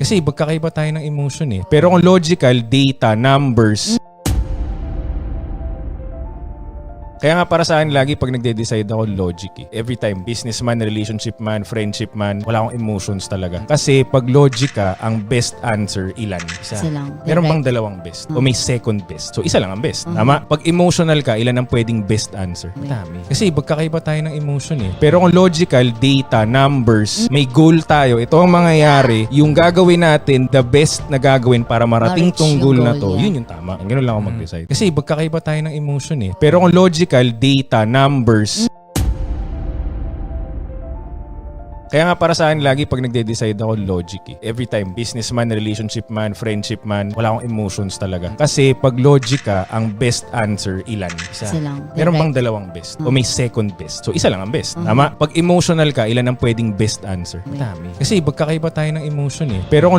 Kasi magkakaiba tayo ng emotion eh. Pero kung logical, data, numbers. Kaya nga para sa akin lagi pag nagde-decide ako logic eh. Every time, businessman, relationship man, friendship man, wala akong emotions talaga. Kasi pag logic ka, ang best answer ilan? Isa lang. Meron bang dalawang best? O may second best? So isa lang ang best. Tama? Pag emotional ka, ilan ang pwedeng best answer? Madami. Kasi magkakaiba tayo ng emotion eh. Pero kung logical, data, numbers, may goal tayo. Ito ang mangyayari, yung gagawin natin, the best na gagawin para marating Ma-reach tong yung goal na goal, to, yeah. yun yung tama. Ganun lang ako mag-decide. Kasi magkakaiba tayo ng emotion eh. Pero kung logical, data, numbers. Kaya nga para sa akin lagi pag nagde-decide ako logic eh. Every time, businessman, relationship man, friendship man, wala akong emotions talaga. Kasi pag logic ka, ang best answer ilan? Isa lang. Meron bang dalawang best? O may second best? So isa lang ang best. Tama? Pag emotional ka, ilan ang pwedeng best answer? Madami. Kasi magkakaiba tayo ng emotion eh. Pero kung